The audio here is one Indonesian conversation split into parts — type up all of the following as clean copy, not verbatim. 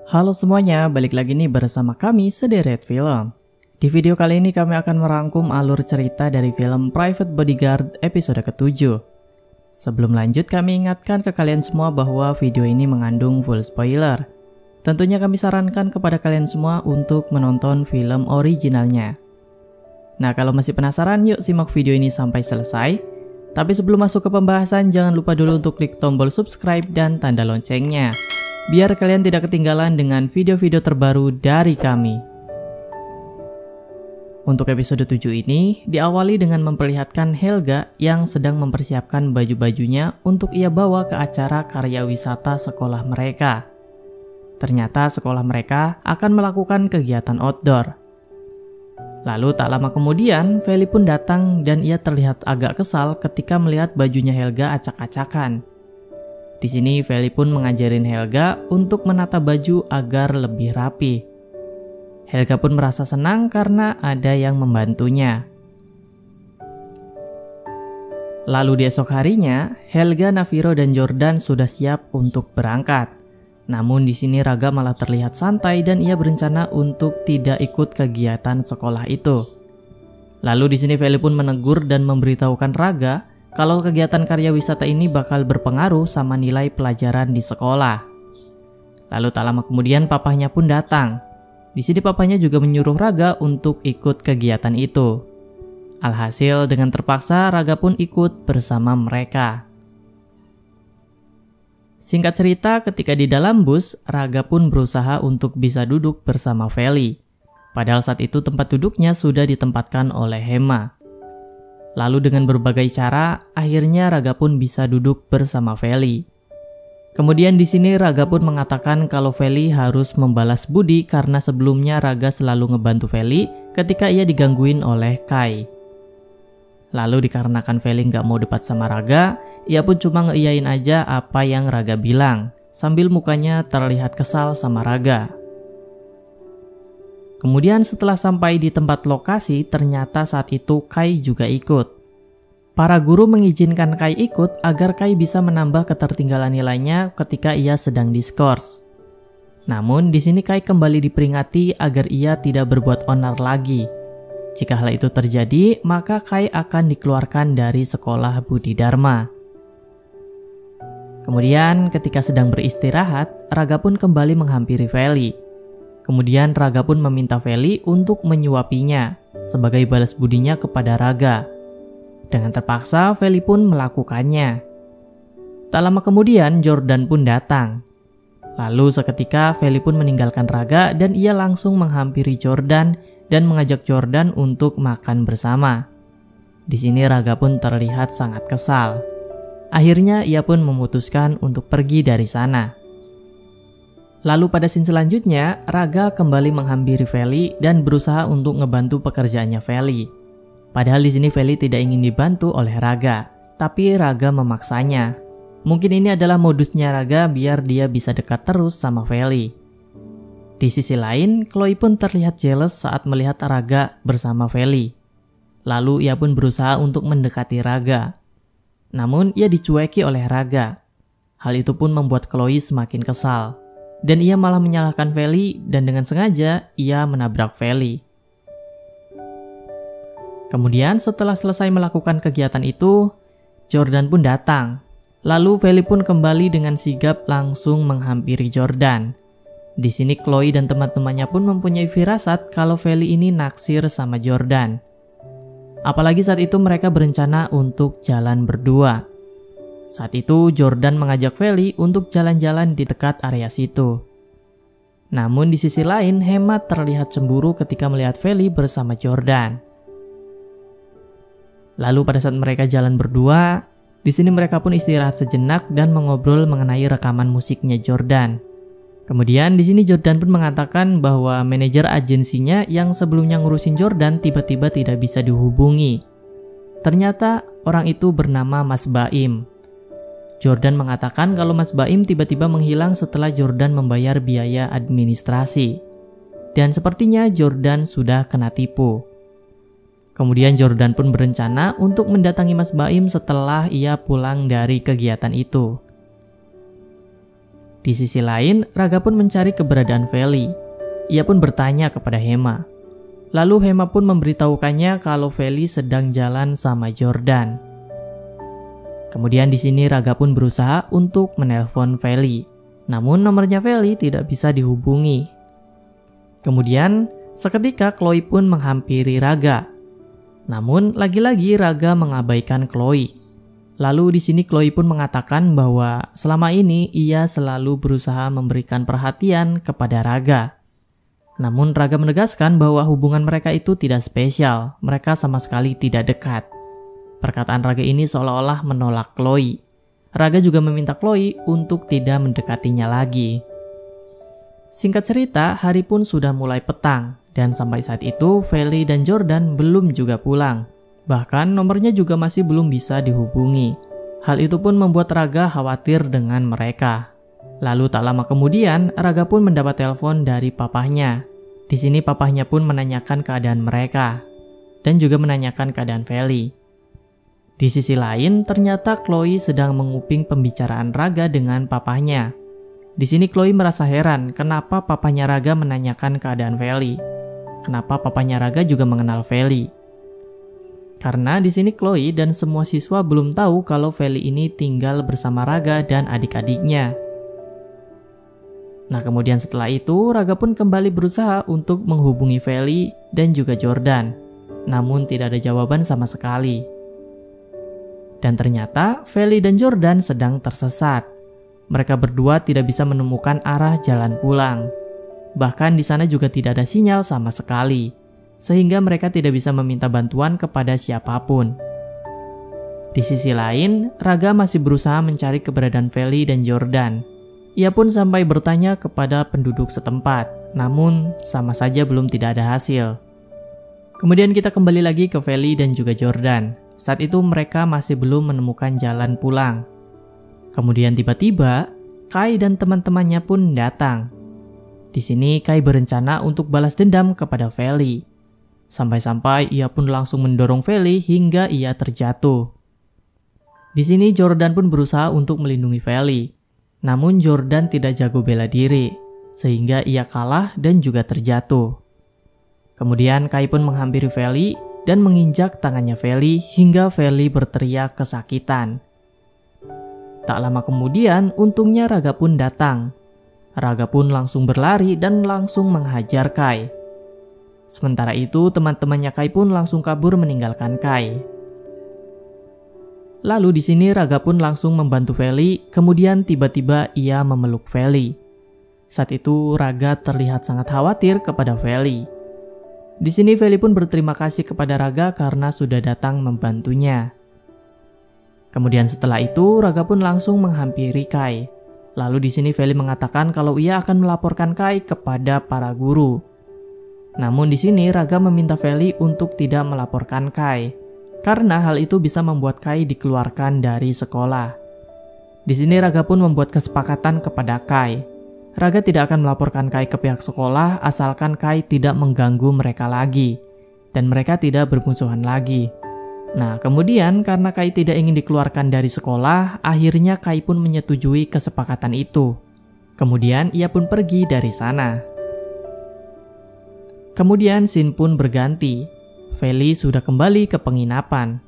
Halo semuanya, balik lagi nih bersama kami Sederet Film. Di video kali ini kami akan merangkum alur cerita dari film Private Bodyguard episode ke-7. Sebelum lanjut, kami ingatkan ke kalian semua bahwa video ini mengandung full spoiler. Tentunya kami sarankan kepada kalian semua untuk menonton film originalnya. Nah, kalau masih penasaran, yuk simak video ini sampai selesai. Tapi sebelum masuk ke pembahasan, jangan lupa dulu untuk klik tombol subscribe dan tanda loncengnya, biar kalian tidak ketinggalan dengan video-video terbaru dari kami. Untuk episode 7 ini, diawali dengan memperlihatkan Helga yang sedang mempersiapkan baju-bajunya untuk ia bawa ke acara karya wisata sekolah mereka. Ternyata sekolah mereka akan melakukan kegiatan outdoor. Lalu tak lama kemudian, Feli pun datang dan ia terlihat agak kesal ketika melihat bajunya Helga acak-acakan. Di sini Feli pun mengajarin Helga untuk menata baju agar lebih rapi. Helga pun merasa senang karena ada yang membantunya. Lalu di esok harinya, Helga, Naviro, dan Jordan sudah siap untuk berangkat. Namun di sini Raga malah terlihat santai dan ia berencana untuk tidak ikut kegiatan sekolah itu. Lalu di sini Feli pun menegur dan memberitahukan Raga kalau kegiatan karya wisata ini bakal berpengaruh sama nilai pelajaran di sekolah. Lalu tak lama kemudian papahnya pun datang. Di sini papahnya juga menyuruh Raga untuk ikut kegiatan itu. Alhasil dengan terpaksa Raga pun ikut bersama mereka. Singkat cerita, ketika di dalam bus, Raga pun berusaha untuk bisa duduk bersama Feli. Padahal saat itu tempat duduknya sudah ditempatkan oleh Hema. Lalu dengan berbagai cara, akhirnya Raga pun bisa duduk bersama Feli. Kemudian di sini Raga pun mengatakan kalau Feli harus membalas budi karena sebelumnya Raga selalu ngebantu Feli ketika ia digangguin oleh Kai. Lalu dikarenakan Feli nggak mau debat sama Raga, ia pun cuma ngeiyain aja apa yang Raga bilang, sambil mukanya terlihat kesal sama Raga. Kemudian setelah sampai di tempat lokasi, ternyata saat itu Kai juga ikut. Para guru mengizinkan Kai ikut agar Kai bisa menambah ketertinggalan nilainya ketika ia sedang diskors. Namun di sini Kai kembali diperingati agar ia tidak berbuat onar lagi. Jika hal itu terjadi, maka Kai akan dikeluarkan dari sekolah Budi Dharma. Kemudian ketika sedang beristirahat, Raga pun kembali menghampiri Feli. Kemudian Raga pun meminta Feli untuk menyuapinya sebagai balas budinya kepada Raga. Dengan terpaksa, Feli pun melakukannya. Tak lama kemudian, Jordan pun datang. Lalu seketika, Feli pun meninggalkan Raga dan ia langsung menghampiri Jordan dan mengajak Jordan untuk makan bersama. Di sini Raga pun terlihat sangat kesal. Akhirnya, ia pun memutuskan untuk pergi dari sana. Lalu pada scene selanjutnya, Raga kembali menghampiri Feli dan berusaha untuk ngebantu pekerjaannya Feli. Padahal di sini Feli tidak ingin dibantu oleh Raga, tapi Raga memaksanya. Mungkin ini adalah modusnya Raga biar dia bisa dekat terus sama Feli. Di sisi lain, Chloe pun terlihat jealous saat melihat Raga bersama Feli. Lalu ia pun berusaha untuk mendekati Raga. Namun ia dicueki oleh Raga. Hal itu pun membuat Chloe semakin kesal. Dan ia malah menyalahkan Feli dan dengan sengaja ia menabrak Feli. Kemudian setelah selesai melakukan kegiatan itu, Jordan pun datang. Lalu Feli pun kembali dengan sigap langsung menghampiri Jordan. Di sini Chloe dan teman-temannya pun mempunyai firasat kalau Feli ini naksir sama Jordan. Apalagi saat itu mereka berencana untuk jalan berdua. Saat itu Jordan mengajak Feli untuk jalan-jalan di dekat area situ. Namun di sisi lain, Hema terlihat cemburu ketika melihat Feli bersama Jordan. Lalu pada saat mereka jalan berdua, di sini mereka pun istirahat sejenak dan mengobrol mengenai rekaman musiknya Jordan. Kemudian di sini Jordan pun mengatakan bahwa manajer agensinya yang sebelumnya ngurusin Jordan tiba-tiba tidak bisa dihubungi. Ternyata orang itu bernama Mas Baim. Jordan mengatakan kalau Mas Baim tiba-tiba menghilang setelah Jordan membayar biaya administrasi. Dan sepertinya Jordan sudah kena tipu. Kemudian Jordan pun berencana untuk mendatangi Mas Baim setelah ia pulang dari kegiatan itu. Di sisi lain, Raga pun mencari keberadaan Feli. Ia pun bertanya kepada Hema. Lalu Hema pun memberitahukannya kalau Feli sedang jalan sama Jordan. Kemudian di sini Raga pun berusaha untuk menelpon Feli. Namun nomornya Feli tidak bisa dihubungi. Kemudian seketika Chloe pun menghampiri Raga. Namun lagi-lagi Raga mengabaikan Chloe. Lalu di sini Chloe pun mengatakan bahwa selama ini ia selalu berusaha memberikan perhatian kepada Raga. Namun Raga menegaskan bahwa hubungan mereka itu tidak spesial, mereka sama sekali tidak dekat. Perkataan Raga ini seolah-olah menolak Chloe. Raga juga meminta Chloe untuk tidak mendekatinya lagi. Singkat cerita, hari pun sudah mulai petang, dan sampai saat itu Feli dan Jordan belum juga pulang. Bahkan nomornya juga masih belum bisa dihubungi. Hal itu pun membuat Raga khawatir dengan mereka. Lalu tak lama kemudian, Raga pun mendapat telepon dari papahnya. Di sini papahnya pun menanyakan keadaan mereka, dan juga menanyakan keadaan Feli. Di sisi lain, ternyata Chloe sedang menguping pembicaraan Raga dengan papahnya. Di sini Chloe merasa heran kenapa papahnya Raga menanyakan keadaan Feli. Kenapa papahnya Raga juga mengenal Feli. Karena di sini Chloe dan semua siswa belum tahu kalau Feli ini tinggal bersama Raga dan adik-adiknya. Nah, kemudian setelah itu Raga pun kembali berusaha untuk menghubungi Feli dan juga Jordan. Namun tidak ada jawaban sama sekali. Dan ternyata Feli dan Jordan sedang tersesat. Mereka berdua tidak bisa menemukan arah jalan pulang. Bahkan di sana juga tidak ada sinyal sama sekali, sehingga mereka tidak bisa meminta bantuan kepada siapapun. Di sisi lain, Raga masih berusaha mencari keberadaan Feli dan Jordan. Ia pun sampai bertanya kepada penduduk setempat, namun sama saja belum tidak ada hasil. Kemudian kita kembali lagi ke Feli dan juga Jordan. Saat itu mereka masih belum menemukan jalan pulang. Kemudian tiba-tiba, Kai dan teman-temannya pun datang. Di sini Kai berencana untuk balas dendam kepada Feli. Sampai-sampai ia pun langsung mendorong Feli hingga ia terjatuh. Di sini Jordan pun berusaha untuk melindungi Feli. Namun Jordan tidak jago bela diri, sehingga ia kalah dan juga terjatuh. Kemudian Kai pun menghampiri Feli dan menginjak tangannya Feli hingga Feli berteriak kesakitan. Tak lama kemudian, untungnya Raga pun datang. Raga pun langsung berlari dan langsung menghajar Kai. Sementara itu, teman-temannya Kai pun langsung kabur meninggalkan Kai. Lalu di sini Raga pun langsung membantu Feli, kemudian tiba-tiba ia memeluk Feli. Saat itu Raga terlihat sangat khawatir kepada Feli. Di sini Feli pun berterima kasih kepada Raga karena sudah datang membantunya. Kemudian setelah itu Raga pun langsung menghampiri Kai. Lalu di sini Feli mengatakan kalau ia akan melaporkan Kai kepada para guru. Namun di sini Raga meminta Feli untuk tidak melaporkan Kai, karena hal itu bisa membuat Kai dikeluarkan dari sekolah. Di sini Raga pun membuat kesepakatan kepada Kai. Raga tidak akan melaporkan Kai ke pihak sekolah asalkan Kai tidak mengganggu mereka lagi, dan mereka tidak bermusuhan lagi. Nah, kemudian karena Kai tidak ingin dikeluarkan dari sekolah, akhirnya Kai pun menyetujui kesepakatan itu. Kemudian ia pun pergi dari sana. Kemudian scene pun berganti. Feli sudah kembali ke penginapan.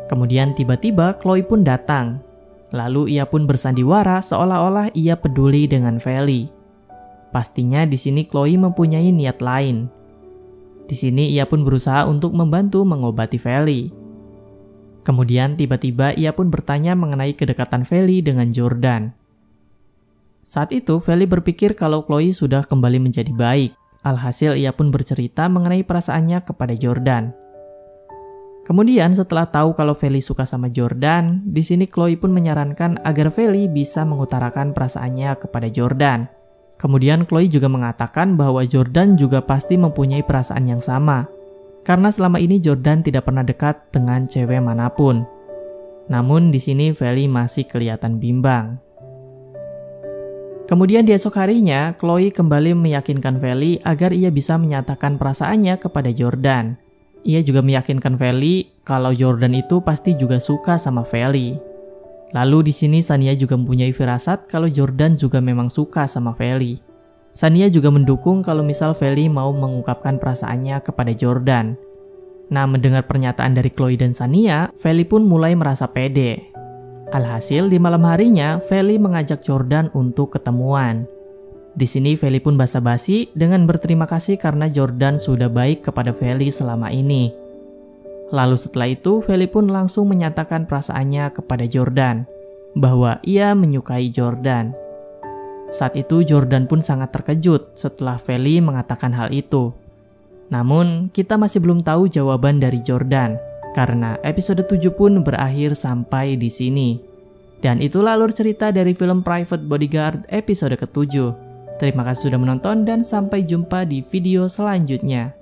Kemudian tiba-tiba Chloe pun datang. Lalu ia pun bersandiwara seolah-olah ia peduli dengan Feli. Pastinya di sini Chloe mempunyai niat lain. Di sini ia pun berusaha untuk membantu mengobati Feli. Kemudian tiba-tiba ia pun bertanya mengenai kedekatan Feli dengan Jordan. Saat itu Feli berpikir kalau Chloe sudah kembali menjadi baik. Alhasil ia pun bercerita mengenai perasaannya kepada Jordan. Kemudian setelah tahu kalau Feli suka sama Jordan, di sini Chloe pun menyarankan agar Feli bisa mengutarakan perasaannya kepada Jordan. Kemudian Chloe juga mengatakan bahwa Jordan juga pasti mempunyai perasaan yang sama, karena selama ini Jordan tidak pernah dekat dengan cewek manapun. Namun di sini Feli masih kelihatan bimbang. Kemudian di esok harinya, Chloe kembali meyakinkan Feli agar ia bisa menyatakan perasaannya kepada Jordan. Ia juga meyakinkan Feli kalau Jordan itu pasti juga suka sama Feli. Lalu di sini Shania juga mempunyai firasat kalau Jordan juga memang suka sama Feli. Shania juga mendukung kalau misal Feli mau mengungkapkan perasaannya kepada Jordan. Nah, mendengar pernyataan dari Chloe dan Shania, Feli pun mulai merasa pede. Alhasil di malam harinya, Feli mengajak Jordan untuk ketemuan. Di sini Feli pun basa-basi dengan berterima kasih karena Jordan sudah baik kepada Feli selama ini. Lalu setelah itu, Feli pun langsung menyatakan perasaannya kepada Jordan, bahwa ia menyukai Jordan. Saat itu Jordan pun sangat terkejut setelah Feli mengatakan hal itu. Namun, kita masih belum tahu jawaban dari Jordan, karena episode 7 pun berakhir sampai di sini. Dan itulah alur cerita dari film Private Bodyguard episode ke-7. Terima kasih sudah menonton dan sampai jumpa di video selanjutnya.